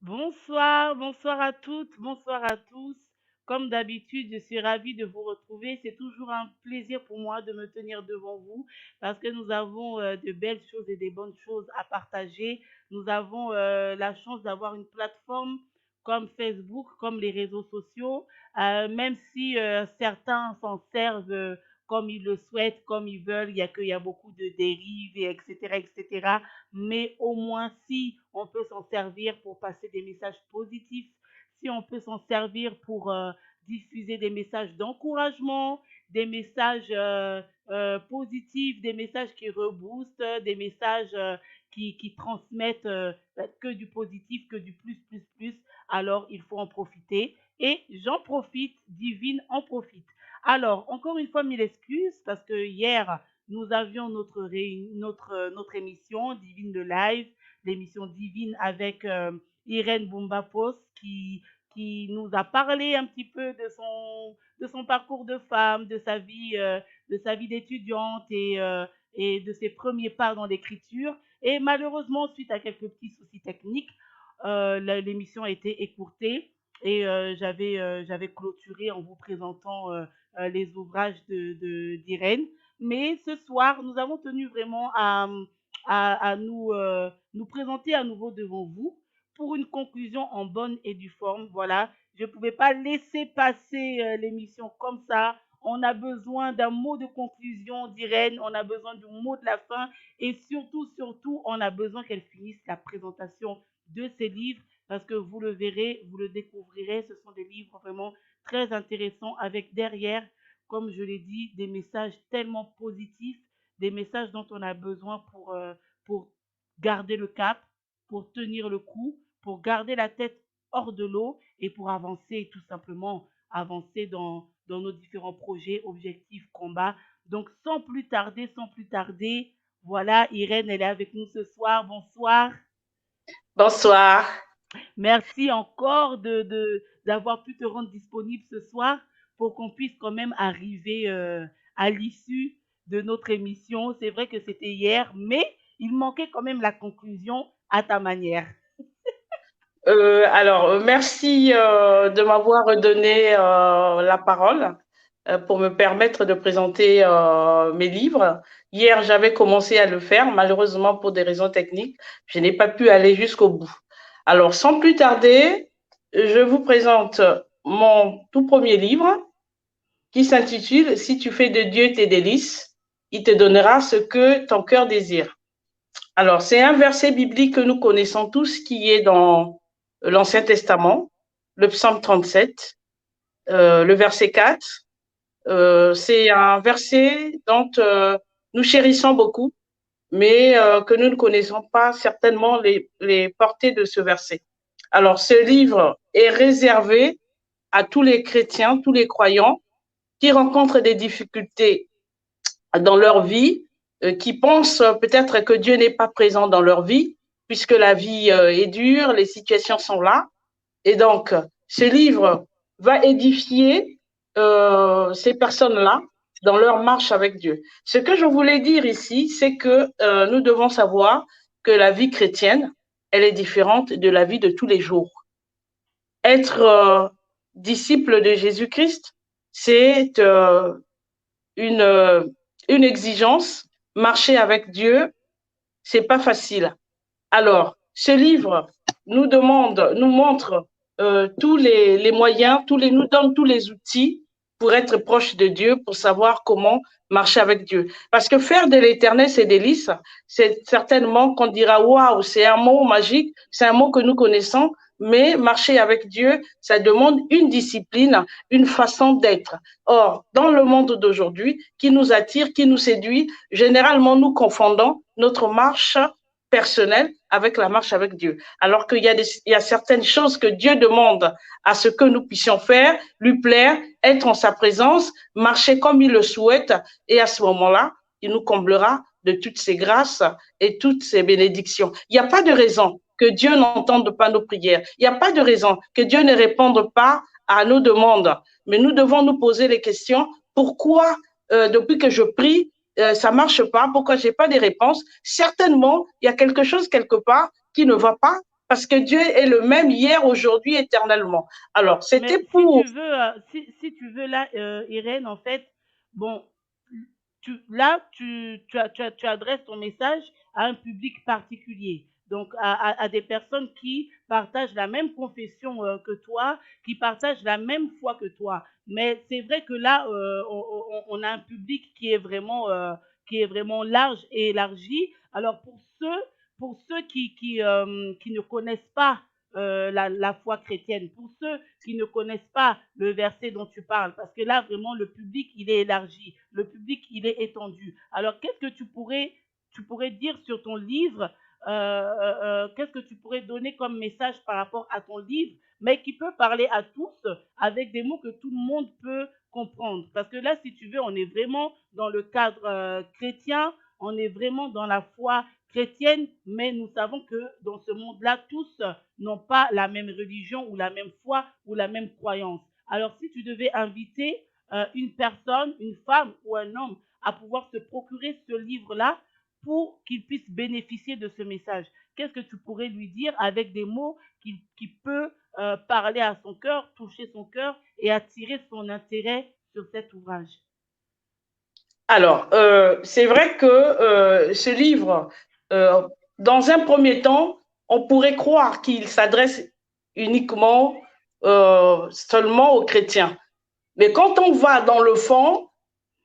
Bonsoir, bonsoir à toutes, bonsoir à tous. Comme d'habitude, je suis ravie de vous retrouver. C'est toujours un plaisir pour moi de me tenir devant vous parce que nous avons de belles choses et des bonnes choses à partager. Nous avons la chance d'avoir une plateforme comme Facebook, comme les réseaux sociaux, même si certains s'en servent comme ils le souhaitent, comme ils veulent, il y a beaucoup de dérives, et etc., etc. Mais au moins si on peut s'en servir pour passer des messages positifs, si on peut s'en servir pour diffuser des messages d'encouragement, des messages positifs, des messages qui reboostent, des messages qui transmettent que du positif, que du plus, plus, plus, alors il faut en profiter. Et j'en profite, Divine en profite. Alors, encore une fois, mille excuses parce que hier, nous avions notre émission Divine le Live, l'émission Divine avec Irène Bumbapos qui nous a parlé un petit peu de son parcours de femme, de sa vie d'étudiante et de ses premiers pas dans l'écriture. Et malheureusement, suite à quelques petits soucis techniques, l'émission a été écourtée et j'avais clôturé en vous présentant les ouvrages d'Irène. Mais ce soir, nous avons tenu vraiment à nous présenter à nouveau devant vous pour une conclusion en bonne et due forme. Voilà, je ne pouvais pas laisser passer l'émission comme ça. On a besoin d'un mot de conclusion d'Irène, on a besoin du mot de la fin et surtout, surtout, on a besoin qu'elle finisse la présentation de ses livres parce que vous le verrez, vous le découvrirez, ce sont des livres vraiment très intéressants avec derrière, comme je l'ai dit, des messages tellement positifs, des messages dont on a besoin pour garder le cap, pour tenir le coup, pour garder la tête hors de l'eau et pour avancer, tout simplement, avancer dans nos différents projets, objectifs, combats. Donc, sans plus tarder, voilà, Irène, elle est avec nous ce soir. Bonsoir. Bonsoir. Merci encore d'avoir pu te rendre disponible ce soir pour qu'on puisse quand même arriver à l'issue de notre émission. C'est vrai que c'était hier, mais il manquait quand même la conclusion à ta manière. Merci de m'avoir donné la parole pour me permettre de présenter mes livres. Hier, j'avais commencé à le faire. Malheureusement, pour des raisons techniques, je n'ai pas pu aller jusqu'au bout. Alors, sans plus tarder, je vous présente mon tout premier livre qui s'intitule Si tu fais de Dieu tes délices, il te donnera ce que ton cœur désire. Alors, c'est un verset biblique que nous connaissons tous qui est dans l'Ancien Testament, le psaume 37, le verset 4. C'est un verset dont nous chérissons beaucoup, mais que nous ne connaissons pas certainement les portées de ce verset. Alors, ce livre est réservé à tous les chrétiens, tous les croyants qui rencontrent des difficultés dans leur vie, qui pensent peut-être que Dieu n'est pas présent dans leur vie, puisque la vie est dure, les situations sont là. Et donc, ce livre va édifier ces personnes-là dans leur marche avec Dieu. Ce que je voulais dire ici, c'est que nous devons savoir que la vie chrétienne, elle est différente de la vie de tous les jours. Être disciple de Jésus-Christ, c'est une, euh, une exigence. Marcher avec Dieu, c'est pas facile. Alors, ce livre nous montre tous les moyens, nous donne tous les outils pour être proche de Dieu, pour savoir comment marcher avec Dieu. Parce que faire de l'éternel ses délices, c'est certainement qu'on dira waouh, c'est un mot magique, c'est un mot que nous connaissons, mais marcher avec Dieu, ça demande une discipline, une façon d'être. Or, dans le monde d'aujourd'hui, qui nous attire, qui nous séduit, généralement nous confondons notre marche personnelle avec la marche avec Dieu. Alors il y a certaines choses que Dieu demande à ce que nous puissions faire, lui plaire, être en sa présence, marcher comme il le souhaite, et à ce moment-là, il nous comblera de toutes ses grâces et toutes ses bénédictions. Il n'y a pas de raison que Dieu n'entende pas nos prières. Il n'y a pas de raison que Dieu ne réponde pas à nos demandes. Mais nous devons nous poser les questions. Pourquoi, depuis que je prie, ça ne marche pas? Pourquoi je n'ai pas de réponse? Certainement, il y a quelque chose quelque part qui ne va pas parce que Dieu est le même hier, aujourd'hui, éternellement. Alors, Mais c'était pour... si tu veux là, Irène, en fait, bon, là, tu adresses ton message à un public particulier. Donc, à des personnes qui partagent la même confession que toi, qui partagent la même foi que toi. Mais c'est vrai que là, on a un public qui est vraiment large et élargi. Alors, pour ceux qui ne connaissent pas la foi chrétienne, pour ceux qui ne connaissent pas le verset dont tu parles, parce que là, vraiment, le public, il est élargi, le public, il est étendu. Alors, qu'est-ce que tu pourrais dire sur ton livre, qu'est-ce que tu pourrais donner comme message par rapport à ton livre, mais qui peut parler à tous avec des mots que tout le monde peut comprendre. Parce que là, si tu veux, on est vraiment dans le cadre chrétien, on est vraiment dans la foi chrétienne, mais nous savons que dans ce monde-là, tous n'ont pas la même religion ou la même foi ou la même croyance. Alors, si tu devais inviter une personne, une femme ou un homme à pouvoir se procurer ce livre-là pour qu'il puisse bénéficier de ce message, qu'est-ce que tu pourrais lui dire avec des mots qui peut parler à son cœur, toucher son cœur et attirer son intérêt sur cet ouvrage? Alors, c'est vrai que ce livre, euh, dans un premier temps, on pourrait croire qu'il s'adresse uniquement, seulement aux chrétiens. Mais quand on va dans le fond,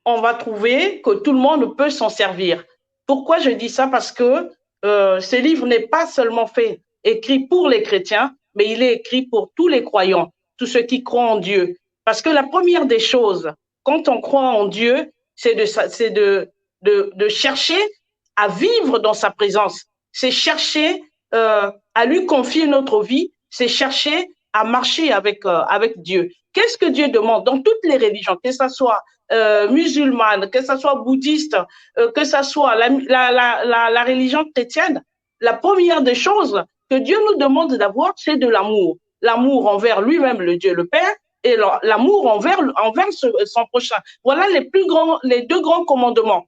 on va trouver que tout le monde peut s'en servir. Pourquoi je dis ça? Parce que ce livre n'est pas seulement fait, écrit pour les chrétiens, mais il est écrit pour tous les croyants, tous ceux qui croient en Dieu. Parce que la première des choses, quand on croit en Dieu, c'est de chercher à vivre dans sa présence. C'est chercher à lui confier notre vie. C'est chercher à marcher avec Dieu. Qu'est-ce que Dieu demande dans toutes les religions, que ce soit musulmane, que ce soit bouddhiste, que ce soit la religion chrétienne, la première des choses que Dieu nous demande d'avoir, c'est de l'amour. L'amour envers lui-même, le Dieu le Père, et l'amour envers son prochain. Voilà les deux grands commandements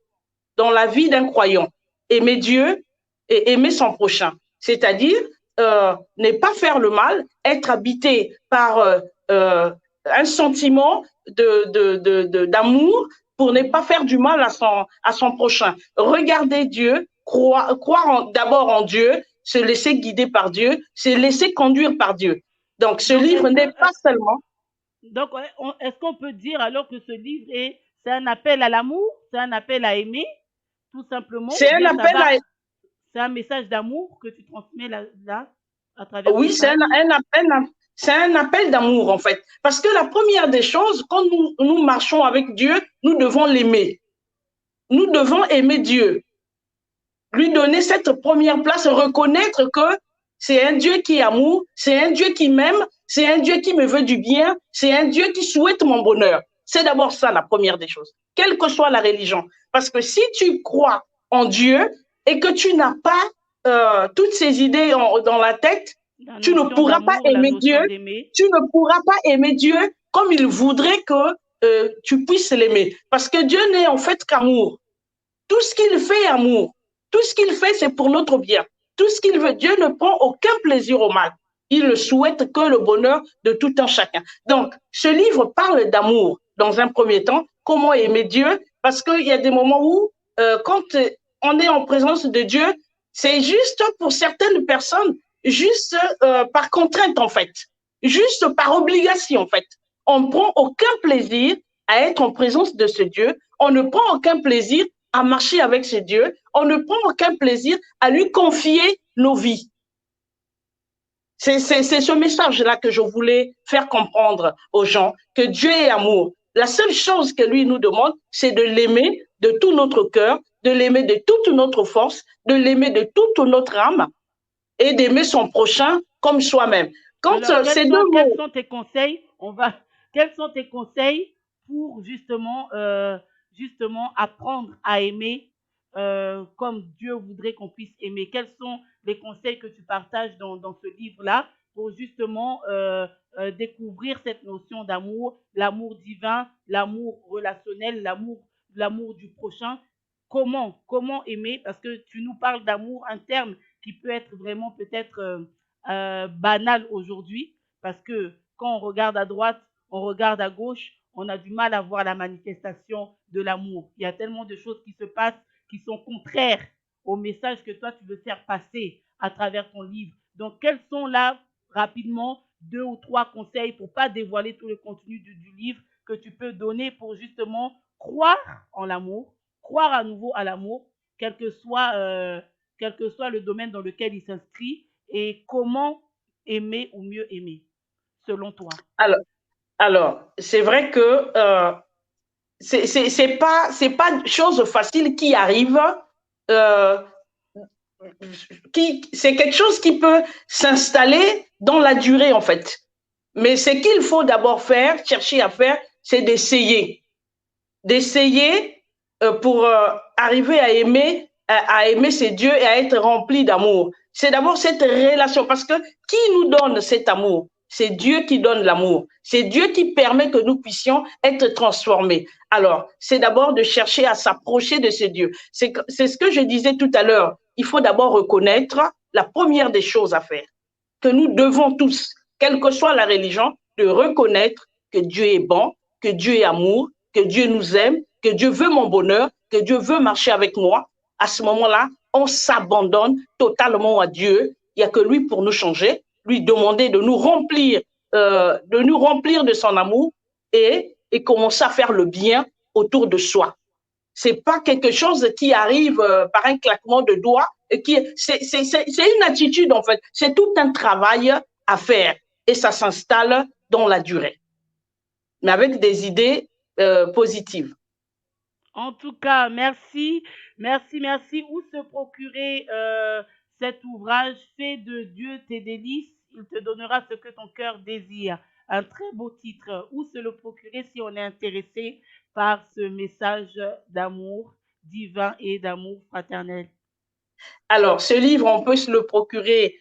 dans la vie d'un croyant. Aimer Dieu et aimer son prochain. C'est-à-dire, ne pas faire le mal, être habité par un sentiment d'amour pour ne pas faire du mal à son prochain. Regarder Dieu, croire d'abord en Dieu, se laisser guider par Dieu, se laisser conduire par Dieu. Donc, ce Donc, livre n'est pas seulement... donc est-ce qu'on peut dire alors que ce livre c'est un appel à l'amour, c'est un appel à aimer, tout simplement, ou C'est un bien appel à... c'est un message d'amour que tu transmets là à travers Oui, cette page? c'est un appel d'amour, en fait. Parce que la première des choses, quand nous marchons avec Dieu, nous devons l'aimer. Nous devons aimer Dieu. Lui donner cette première place, reconnaître que c'est un Dieu qui est amour, c'est un Dieu qui m'aime, c'est un Dieu qui me veut du bien, c'est un Dieu qui souhaite mon bonheur. C'est d'abord ça la première des choses, quelle que soit la religion. Parce que si tu crois en Dieu et que tu n'as pas toutes ces idées dans la tête, La tu ne notion pourras pas d'amour, la aimer Dieu, notion d'aimer. tu ne pourras pas aimer Dieu comme il voudrait que tu puisses l'aimer. Parce que Dieu n'est en fait qu'amour. Tout ce qu'il fait est amour. Tout ce qu'il fait, c'est pour notre bien. Tout ce qu'il veut, Dieu ne prend aucun plaisir au mal. Il ne souhaite que le bonheur de tout un chacun. Donc, ce livre parle d'amour dans un premier temps, comment aimer Dieu, parce qu'il y a des moments où, quand on est en présence de Dieu, c'est juste pour certaines personnes, juste par contrainte en fait, juste par obligation en fait. On ne prend aucun plaisir à être en présence de ce Dieu, on ne prend aucun plaisir à marcher avec ce Dieu, on ne prend aucun plaisir à lui confier nos vies. C'est ce message-là que je voulais faire comprendre aux gens, que Dieu est amour. La seule chose que lui nous demande, c'est de l'aimer de tout notre cœur, de l'aimer de toute notre force, de l'aimer de toute notre âme et d'aimer son prochain comme soi-même. Quand Alors, ces deux quels mots, sont tes conseils? Quels sont tes conseils pour justement apprendre à aimer comme Dieu voudrait qu'on puisse aimer? Quels sont les conseils que tu partages dans ce livre-là pour justement découvrir cette notion d'amour, l'amour divin, l'amour relationnel, l'amour du prochain? Comment aimer? Parce que tu nous parles d'amour interne qui peut être vraiment peut-être banal aujourd'hui, parce que quand on regarde à droite, on regarde à gauche, on a du mal à voir la manifestation de l'amour. Il y a tellement de choses qui se passent qui sont contraires au message que toi tu veux faire passer à travers ton livre. Donc, quels sont là, rapidement, 2 ou 3 conseils pour pas dévoiler tout le contenu du livre que tu peux donner pour justement croire en l'amour, croire à nouveau à l'amour, quel que soit, quel que soit le domaine dans lequel il s'inscrit, et comment aimer ou mieux aimer, selon toi? Alors, alors c'est vrai que c'est pas chose facile qui arrive. Euh, c'est quelque chose qui peut s'installer dans la durée en fait. Mais ce qu'il faut d'abord faire, chercher à faire, c'est d'essayer pour arriver à aimer ces dieux et à être rempli d'amour. C'est d'abord cette relation, parce que qui nous donne cet amour? C'est Dieu qui donne l'amour. C'est Dieu qui permet que nous puissions être transformés. Alors, c'est d'abord de chercher à s'approcher de ce Dieu. C'est ce que je disais tout à l'heure. Il faut d'abord reconnaître la première des choses à faire, que nous devons tous, quelle que soit la religion, de reconnaître que Dieu est bon, que Dieu est amour, que Dieu nous aime, que Dieu veut mon bonheur, que Dieu veut marcher avec moi. À ce moment-là, on s'abandonne totalement à Dieu. Il n'y a que lui pour nous changer, lui demander de nous remplir de son amour et commencer à faire le bien autour de soi. C'est pas quelque chose qui arrive par un claquement de doigts. C'est une attitude en fait. C'est tout un travail à faire et ça s'installe dans la durée, mais avec des idées positives. En tout cas, merci, merci, merci. Où se procurer cet ouvrage? Fais de Dieu tes délices, il te donnera ce que ton cœur désire. Un très beau titre. Où se le procurer si on est intéressé par ce message d'amour divin et d'amour fraternel? Alors, ce livre, on peut se le procurer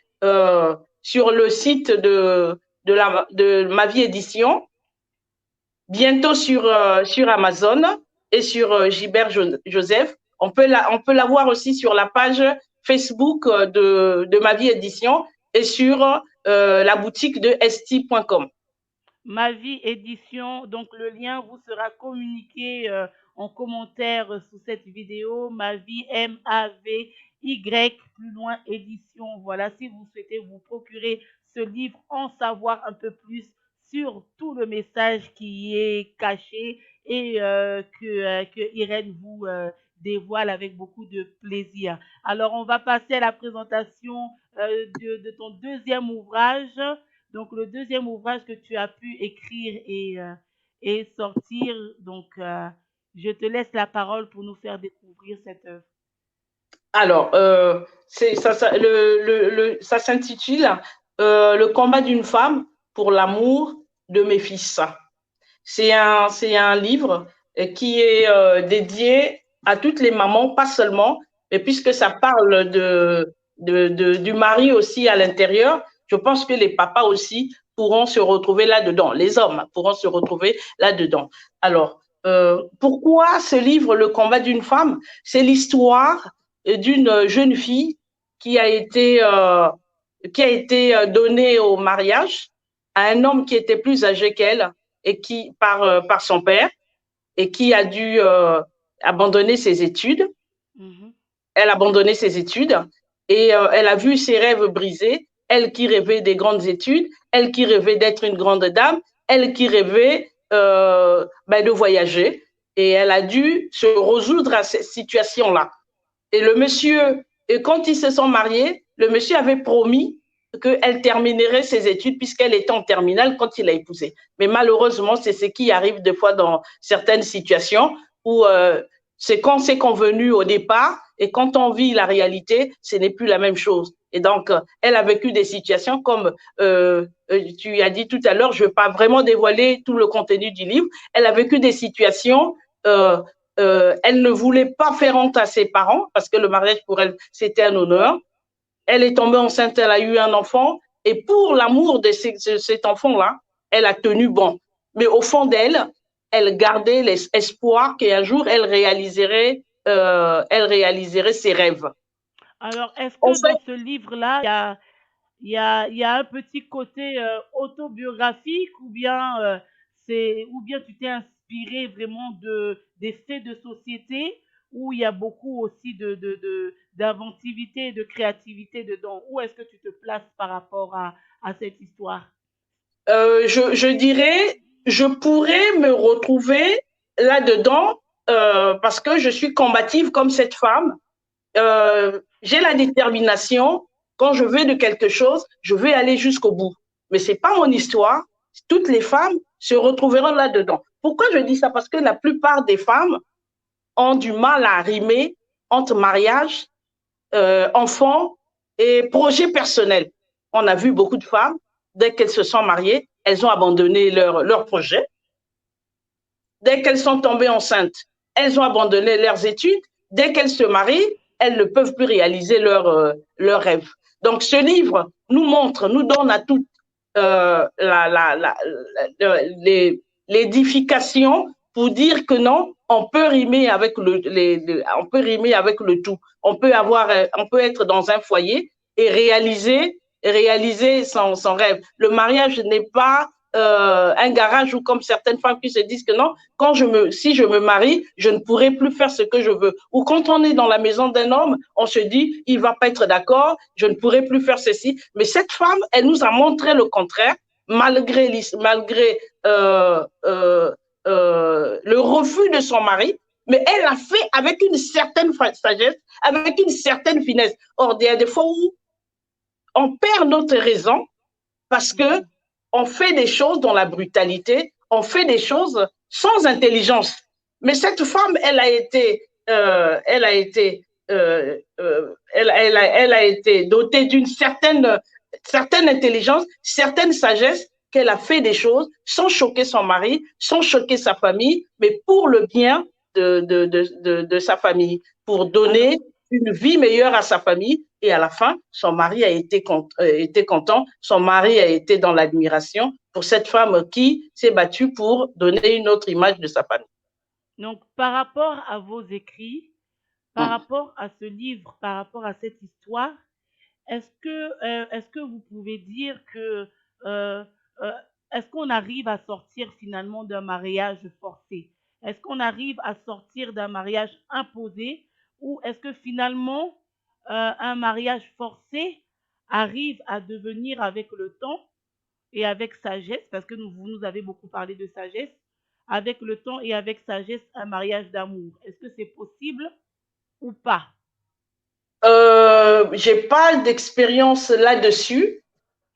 sur le site de Ma Vie Édition, bientôt sur Amazon et sur Gilbert Joseph. On peut l'avoir aussi sur la page Facebook de Ma Vie Édition et sur la boutique de st.com. Ma vie édition, donc le lien vous sera communiqué en commentaire sous cette vidéo. Ma vie MAVY plus loin édition. Voilà, si vous souhaitez vous procurer ce livre, en savoir un peu plus sur tout le message qui y est caché et que Irène vous dévoile avec beaucoup de plaisir. Alors, on va passer à la présentation de ton deuxième ouvrage. Donc, le deuxième ouvrage que tu as pu écrire et sortir, donc, je te laisse la parole pour nous faire découvrir cette œuvre. Alors, ça s'intitule Le combat d'une femme pour l'amour de mes fils. C'est un livre qui est dédié à toutes les mamans, pas seulement, mais puisque ça parle du mari aussi à l'intérieur, je pense que les papas aussi pourront se retrouver là-dedans, les hommes pourront se retrouver là-dedans. Alors, pourquoi ce livre, Le combat d'une femme? C'est l'histoire d'une jeune fille qui a été donnée au mariage à un homme qui était plus âgé qu'elle et qui par son père et qui a dû abandonner ses études. Mhm. Elle a abandonné ses études et elle a vu ses rêves brisés. Elle qui rêvait des grandes études, elle qui rêvait d'être une grande dame, elle qui rêvait de voyager. Et elle a dû se résoudre à cette situation-là. Et le monsieur, et quand ils se sont mariés, le monsieur avait promis qu'elle terminerait ses études puisqu'elle était en terminale quand il l'a épousée. Mais malheureusement, c'est ce qui arrive des fois dans certaines situations où c'est quand c'est convenu au départ et quand on vit la réalité, ce n'est plus la même chose. Et donc, elle a vécu des situations comme tu as dit tout à l'heure, je ne vais pas vraiment dévoiler tout le contenu du livre, elle a vécu des situations elle ne voulait pas faire honte à ses parents parce que le mariage pour elle, c'était un honneur. Elle est tombée enceinte, elle a eu un enfant et pour l'amour de cet enfant-là, elle a tenu bon. Mais au fond d'elle, elle gardait l'espoir qu'un jour, elle réaliserait ses rêves. Alors, est-ce En que fait, dans ce livre-là, il y a un petit côté autobiographique ou bien tu t'es inspiré vraiment des faits de société où il y a beaucoup aussi d'inventivité et de créativité dedans. Où est-ce que tu te places par rapport à cette histoire? Je dirais, je pourrais me retrouver là-dedans parce que je suis combative comme cette femme. J'ai la détermination. Quand je veux de quelque chose, je vais aller jusqu'au bout. Mais c'est pas mon histoire. Toutes les femmes se retrouveront là-dedans. Pourquoi je dis ça? Parce que la plupart des femmes ont du mal à rimer entre mariage, enfants et projets personnels. On a vu beaucoup de femmes, dès qu'elles se sont mariées, elles ont abandonné leur projet. Dès qu'elles sont tombées enceintes, elles ont abandonné leurs études. Dès qu'elles se marient, elles ne peuvent plus réaliser leurs rêves. Donc, ce livre nous montre, nous donne à toutes l'édification pour dire que non, on peut rimer avec on peut rimer avec le tout. On peut être dans un foyer et réaliser son rêve. Le mariage n'est pas un garage où, comme certaines femmes qui se disent que non, si je me marie, je ne pourrai plus faire ce que je veux. Ou quand on est dans la maison d'un homme, on se dit, il va pas être d'accord, je ne pourrai plus faire ceci. Mais cette femme, elle nous a montré le contraire, malgré le refus de son mari, mais elle l'a fait avec une certaine sagesse, avec une certaine finesse. Or, il y a des fois où on perd notre raison parce que on fait des choses dans la brutalité, on fait des choses sans intelligence. Mais cette femme, elle a été, elle a été dotée d'une certaine intelligence, certaine sagesse, qu'elle a fait des choses sans choquer son mari, sans choquer sa famille, mais pour le bien de sa famille, pour donner une vie meilleure à sa famille. Et à la fin, son mari a été content, son mari a été dans l'admiration pour cette femme qui s'est battue pour donner une autre image de sa famille. Donc, par rapport à vos écrits, par rapport à ce livre, par rapport à cette histoire, est-ce que vous pouvez dire que euh, euh, est-ce qu'on arrive à sortir finalement d'un mariage forcé? Est-ce qu'on arrive à sortir d'un mariage imposé ou est-ce que finalement un mariage forcé arrive à devenir avec le temps et avec sagesse, parce que vous nous avez beaucoup parlé de sagesse, avec le temps et avec sagesse, un mariage d'amour. Est-ce que c'est possible ou pas? J'ai pas d'expérience là-dessus.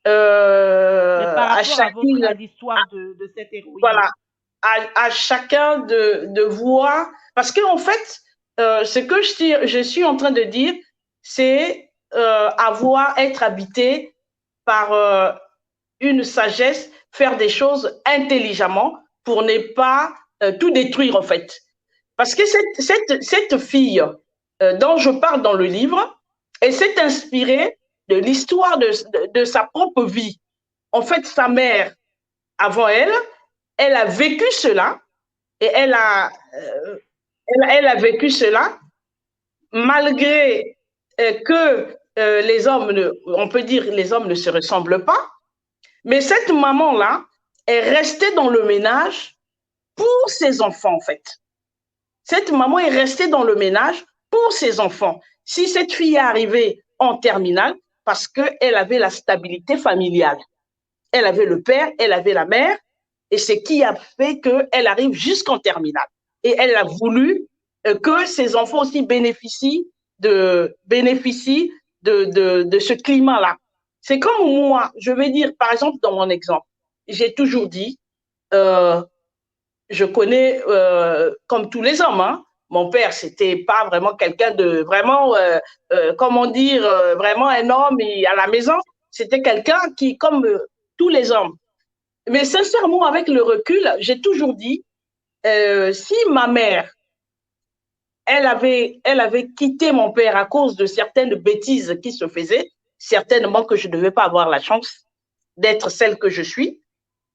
Mais par À rapport chacune, à l'histoire de cette héroïne. voilà, à chacun de voir, parce que en fait, ce que je suis en train de dire, c'est être habité par une sagesse, faire des choses intelligemment pour ne pas tout détruire en fait. Parce que cette fille dont je parle dans le livre, elle s'est inspirée de l'histoire de sa propre vie. En fait, sa mère, avant elle, elle a vécu cela et elle a vécu cela malgré que les hommes, on peut dire les hommes ne se ressemblent pas, mais cette maman-là est restée dans le ménage pour ses enfants, en fait. Cette maman est restée dans le ménage pour ses enfants. Si cette fille est arrivée en terminale, parce qu'elle avait la stabilité familiale. Elle avait le père, elle avait la mère, et c'est qui a fait qu'elle arrive jusqu'en terminale. Et elle a voulu que ses enfants aussi bénéficient de ce climat-là. C'est comme moi, je vais dire, par exemple, dans mon exemple, j'ai toujours dit, euh, je connais, comme tous les hommes, hein, mon père, c'était pas vraiment quelqu'un de vraiment, comment dire, vraiment un homme à la maison. C'était quelqu'un qui, comme tous les hommes. Mais sincèrement, avec le recul, j'ai toujours dit, si ma mère, elle avait quitté mon père à cause de certaines bêtises qui se faisaient, certainement que je ne devais pas avoir la chance d'être celle que je suis.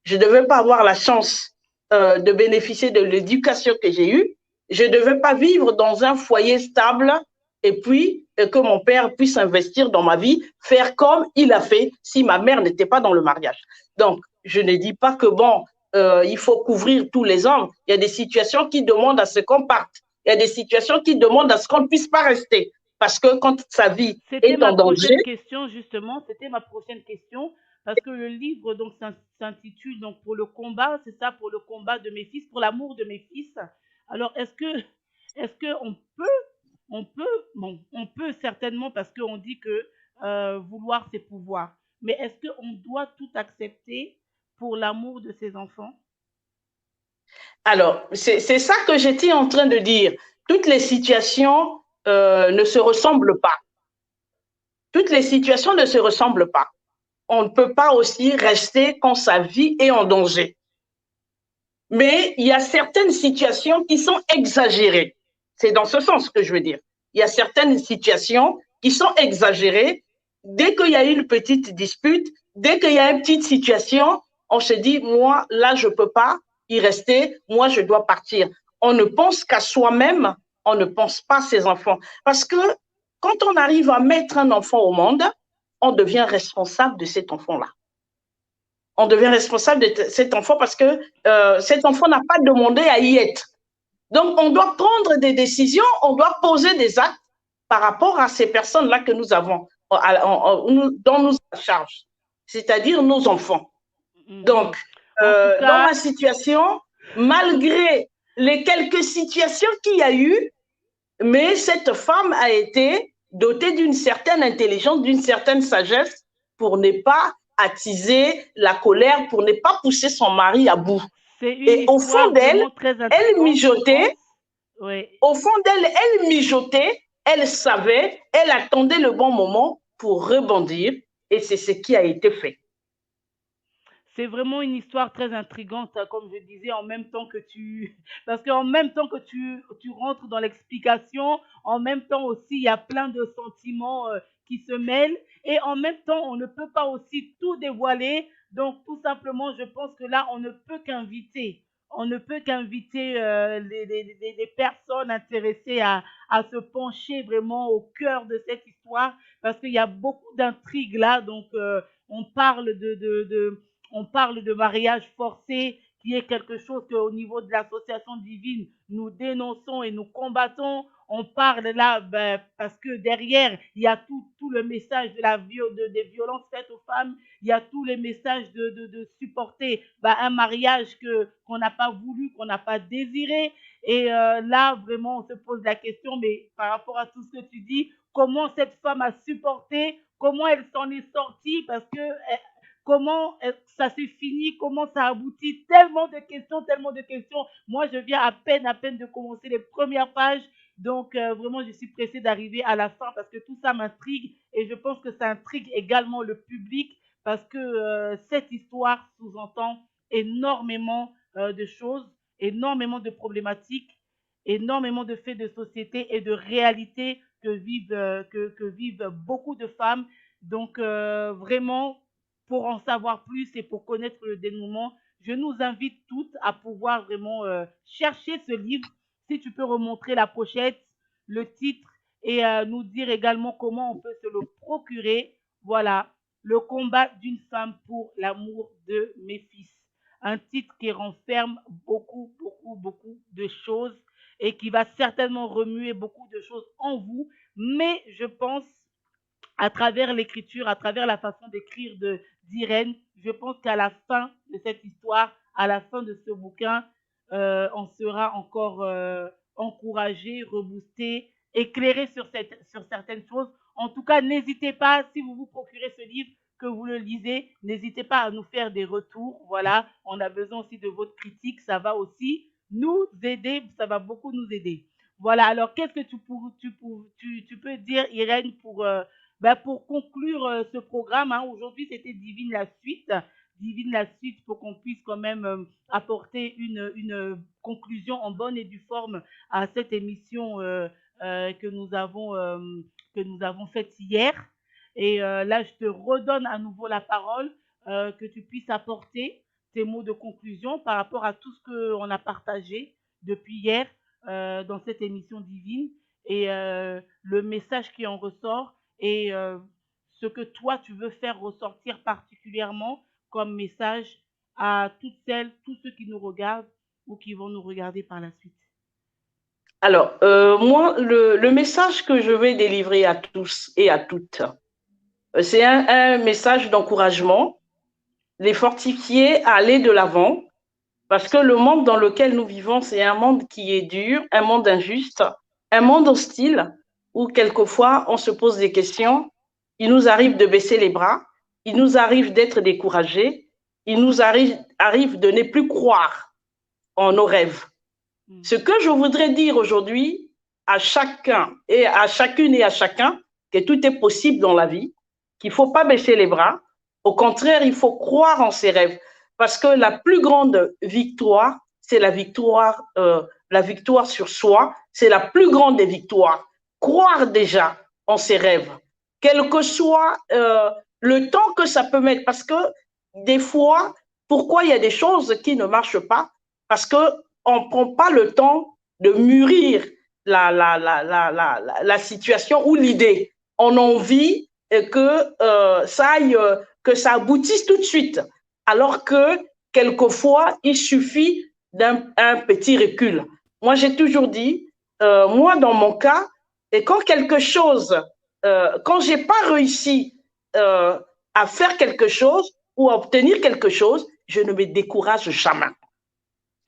Je ne devais pas avoir la chance de bénéficier de l'éducation que j'ai eue. Je ne devais pas vivre dans un foyer stable et puis que mon père puisse investir dans ma vie, faire comme il a fait si ma mère n'était pas dans le mariage. Donc, je ne dis pas que bon, il faut couvrir tous les hommes. Il y a des situations qui demandent à ce qu'on parte. Il y a des situations qui demandent à ce qu'on ne puisse pas rester. Parce que quand sa vie C'était est ma en danger, prochaine question, justement. C'était ma prochaine question. Parce que le livre donc s'intitule donc pour le combat, c'est ça, pour le combat de mes fils, pour l'amour de mes fils. Alors, est-ce que on peut certainement parce qu'on dit que vouloir c'est pouvoir. Mais est-ce qu'on doit tout accepter pour l'amour de ses enfants? alors c'est ça que j'étais en train de dire. Toutes les situations ne se ressemblent pas. Toutes les situations ne se ressemblent pas. On ne peut pas aussi rester quand sa vie est en danger. Mais il y a certaines situations qui sont exagérées. C'est dans ce sens que je veux dire. Il y a certaines situations qui sont exagérées. Dès qu'il y a une petite dispute, dès qu'il y a une petite situation, on se dit, moi, là, je ne peux pas y rester, moi, je dois partir. On ne pense qu'à soi-même, on ne pense pas à ses enfants. Parce que quand on arrive à mettre un enfant au monde, on devient responsable de cet enfant-là. On devient responsable de cet enfant parce que cet enfant n'a pas demandé à y être. Donc, on doit prendre des décisions, on doit poser des actes par rapport à ces personnes-là que nous avons, dont nous charge, c'est-à-dire nos enfants. Donc, Mhm. En tout dans cas, ma situation, malgré les quelques situations qu'il y a eu, mais cette femme a été dotée d'une certaine intelligence, d'une certaine sagesse pour ne pas attiser la colère, pour ne pas pousser son mari à bout. c'est une Et au fond histoire d'elle, vraiment très elle intrigante, je pense. mijotait, Oui. au fond d'elle, elle mijotait, elle savait, elle attendait le bon moment pour rebondir, et c'est ce qui a été fait. C'est vraiment une histoire très intrigante, hein, comme je disais, en même temps que tu... Parce qu'en même temps que tu rentres dans l'explication, en même temps aussi, il y a plein de sentiments qui se mêlent. Et en même temps, on ne peut pas aussi tout dévoiler. Donc, tout simplement, je pense que là, on ne peut qu'inviter. On ne peut qu'inviter les personnes intéressées à se pencher vraiment au cœur de cette histoire. Parce qu'il y a beaucoup d'intrigues là. Donc, on parle on parle de mariage forcé, qui est quelque chose qu'au niveau de l'association divine, nous dénonçons et nous combattons. On parle là parce que derrière, il y a tout le message des violences faites aux femmes, il y a tous les messages de supporter un mariage qu'on n'a pas voulu, qu'on n'a pas désiré. Et là, vraiment, on se pose la question, mais par rapport à tout ce que tu dis, comment cette femme a supporté, comment elle s'en est sortie, parce que comment ça s'est fini, comment ça aboutit, tellement de questions, tellement de questions. Moi, je viens à peine de commencer les premières pages, donc vraiment, je suis pressée d'arriver à la fin parce que tout ça m'intrigue et je pense que ça intrigue également le public parce que cette histoire sous-entend énormément de choses, énormément de problématiques, énormément de faits de société et de réalités que vivent beaucoup de femmes. Donc vraiment, pour en savoir plus et pour connaître le dénouement, je nous invite toutes à pouvoir vraiment chercher ce livre. Si tu peux remontrer la pochette, le titre et nous dire également comment on peut se le procurer. Voilà, le combat d'une femme pour l'amour de mes fils. Un titre qui renferme beaucoup, beaucoup, beaucoup de choses et qui va certainement remuer beaucoup de choses en vous. Mais je pense à travers l'écriture, à travers la façon d'écrire d'Irène, je pense qu'à la fin de cette histoire, à la fin de ce bouquin, on sera encore encouragé, reboosté, éclairé sur certaines choses. En tout cas, n'hésitez pas, si vous vous procurez ce livre, que vous le lisez, n'hésitez pas à nous faire des retours. Voilà, on a besoin aussi de votre critique, ça va aussi nous aider, ça va beaucoup nous aider. Voilà, alors qu'est-ce que tu peux dire, Irène, pour conclure ce programme, hein, aujourd'hui c'était Divine la suite pour qu'on puisse quand même apporter une conclusion en bonne et due forme à cette émission que nous avons faite hier. Et là, je te redonne à nouveau la parole, que tu puisses apporter tes mots de conclusion par rapport à tout ce qu'on a partagé depuis hier dans cette émission divine. et le message qui en ressort et ce que toi tu veux faire ressortir particulièrement comme message à toutes celles, tous ceux qui nous regardent ou qui vont nous regarder par la suite. Alors, moi, le message que je vais délivrer à tous et à toutes, c'est un message d'encouragement, les fortifier à aller de l'avant, parce que le monde dans lequel nous vivons, c'est un monde qui est dur, un monde injuste, un monde hostile, où quelquefois on se pose des questions, il nous arrive de baisser les bras, il nous arrive d'être découragés, il nous arrive de ne plus croire en nos rêves. Mm. Ce que je voudrais dire aujourd'hui à chacun et à chacune et à chacun, que tout est possible dans la vie, qu'il ne faut pas baisser les bras. Au contraire, il faut croire en ses rêves. Parce que la plus grande victoire, c'est la victoire sur soi. C'est la plus grande des victoires. Croire déjà en ses rêves. Quel que soit le temps que ça peut mettre. Parce que des fois, pourquoi il y a des choses qui ne marchent pas? Parce que on ne prend pas le temps de mûrir la situation ou l'idée. On a envie que ça aboutisse tout de suite. Alors que quelquefois, il suffit d'un petit recul. Moi, j'ai toujours dit, moi, dans mon cas, et quand j'ai pas réussi à faire quelque chose ou à obtenir quelque chose, je ne me décourage jamais.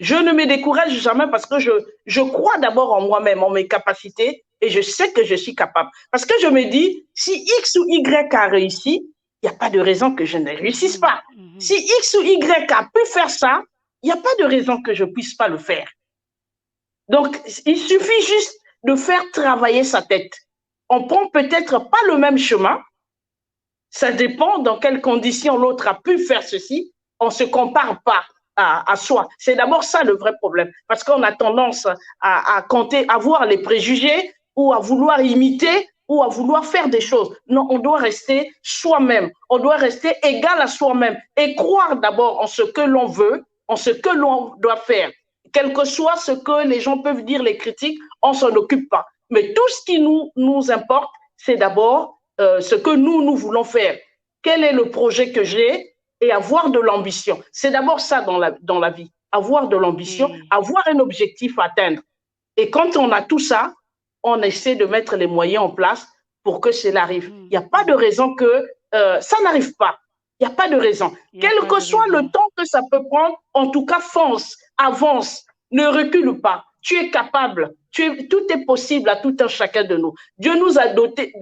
Je ne me décourage jamais parce que je crois d'abord en moi-même, en mes capacités, et je sais que je suis capable. Parce que je me dis, si X ou Y a réussi, il n'y a pas de raison que je ne réussisse Mhm, pas. Si mhm. X ou Y a pu faire ça, il n'y a pas de raison que je ne puisse pas le faire. Donc, il suffit juste de faire travailler sa tête. On prend peut-être pas le même chemin, ça dépend dans quelles conditions l'autre a pu faire ceci. On ne se compare pas à soi. C'est d'abord ça le vrai problème. Parce qu'on a tendance à compter, à voir les préjugés ou à vouloir imiter ou à vouloir faire des choses. Non, on doit rester soi-même. On doit rester égal à soi-même et croire d'abord en ce que l'on veut, en ce que l'on doit faire. Quel que soit ce que les gens peuvent dire, les critiques, on s'en occupe pas. Mais tout ce qui nous importe, c'est d'abord ce que nous voulons faire. Quel est le projet que j'ai et avoir de l'ambition. C'est d'abord ça dans la vie, avoir de l'ambition, Et avoir un objectif à atteindre. Et quand on a tout ça, on essaie de mettre les moyens en place pour que cela arrive. mhm, Il n'y a pas de mhm. raison que ça n'arrive pas. Il n'y a pas de raison. Il n'y a Quel pas que de soit le raison. temps que ça peut prendre, en tout cas, fonce, avance, ne recule pas. Tu es capable. Tout est possible à tout un chacun de nous. Dieu nous a dotés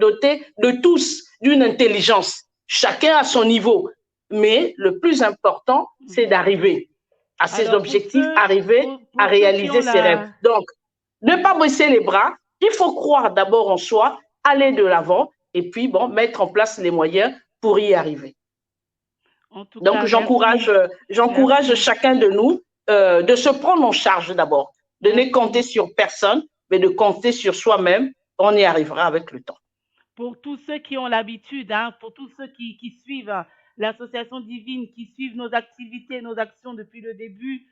de tous d'une intelligence, chacun à son niveau. Mais le plus important, c'est Mhm. d'arriver à ses Alors objectifs, arriver à pour ceux qui ont réaliser ses rêves. la, Donc, ne pas baisser les bras. Il faut croire d'abord en soi, aller de l'avant et puis bon, mettre en place les moyens pour y arriver. en tout Donc, cas, merci, j'encourage merci. chacun de nous de se prendre en charge d'abord, de ne compter Merci. sur personne, mais de compter sur soi-même. On y arrivera avec le temps. Pour tous ceux qui ont l'habitude, hein, pour tous ceux qui suivent l'association divine, qui suivent nos activités, nos actions depuis le début,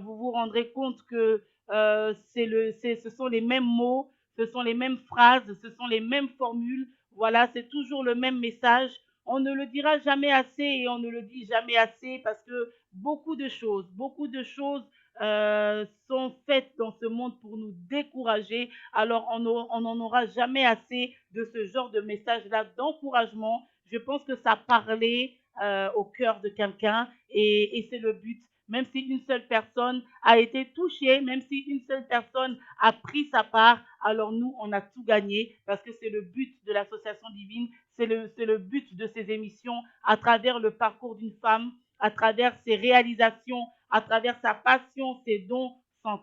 vous vous rendrez compte que ce sont les mêmes mots, ce sont les mêmes phrases, ce sont les mêmes formules. Voilà, c'est toujours le même message. On ne le dira jamais assez et on ne le dit jamais assez parce que beaucoup de choses sont faites dans ce monde pour nous décourager. Alors, on n'en aura jamais assez de ce genre de message-là d'encouragement. Je pense que ça parlait au cœur de quelqu'un et c'est le but. Même si une seule personne a été touchée, même si une seule personne a pris sa part, alors nous, on a tout gagné parce que c'est le but de l'association divine, c'est le but de ces émissions à travers le parcours d'une femme, à travers ses réalisations, à travers sa passion, ses dons, son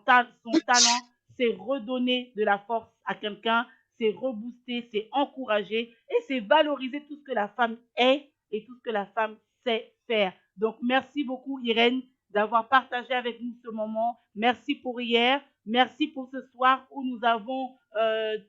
talent, c'est redonner de la force à quelqu'un, c'est rebooster, c'est encourager et c'est valoriser tout ce que la femme est et tout ce que la femme sait faire. Donc, merci beaucoup, Irène, d'avoir partagé avec nous ce moment. Merci pour hier. Merci pour ce soir où nous avons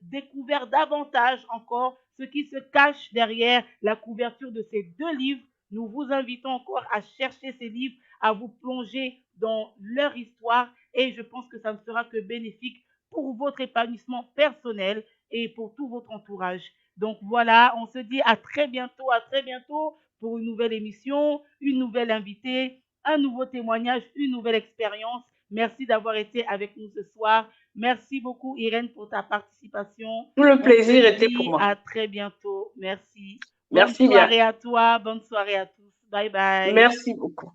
découvert davantage encore ce qui se cache derrière la couverture de ces deux livres. Nous vous invitons encore à chercher ces livres, à vous plonger dans leur histoire et je pense que ça ne sera que bénéfique pour votre épanouissement personnel et pour tout votre entourage. Donc voilà, on se dit à très bientôt pour une nouvelle émission, une nouvelle invitée, un nouveau témoignage, une nouvelle expérience. Merci d'avoir été avec nous ce soir. Merci beaucoup Irène pour ta participation. Tout le On se plaisir était pour dit moi. à très bientôt. Merci. Bonne Merci bien. soirée à toi, bonne soirée à tous. Bye bye. Merci beaucoup.